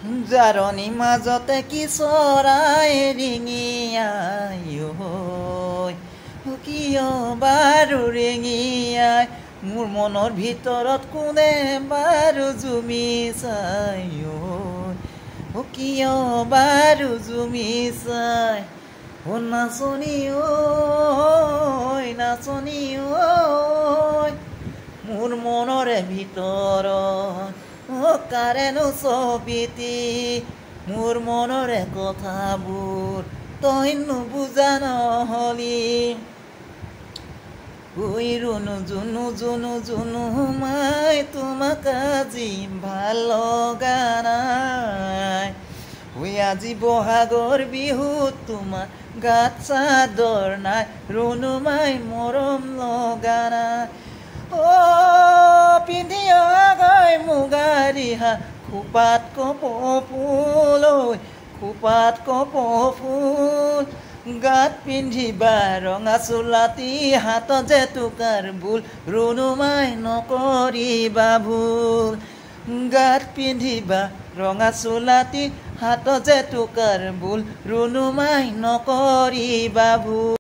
জাৰণি মাজতে কি চৰাই ৰিঙি আই কিয় বাৰু ৰিঙি আই মোৰ মনৰ ভিতৰত কোনে বাৰু জুমি চাই কিয় বাৰু জুমি চাই নাচনি নাচনি মোৰ মনৰে ভিতৰত কাৰেনো ছবিটি মোৰ মনৰে কথাবোৰ তই নুবুজা নহলি ৰুণু জুনু জুনু জুনু মাই তোমাক আজি ভাল লগা নাই আজি বহাগৰ বিহুত তোমাৰ গাত চাদৰ নাই ৰুণু মাই মৰম লগা নাই পিন্ধি অগৈ মুগাৰ ৰিহা খোপাত কপৌফুল খোপাত কপৌফুল গাত পিন্ধিবা ৰঙা চোলাতি হাতত জেতুকাৰ ভুল ৰুণু মাই নকৰিবা ভুল গাত পিন্ধিবা ৰঙা চোলাতি হাতত জেতুকাৰ ভুল ৰুণু মাই নকৰিবা ভুল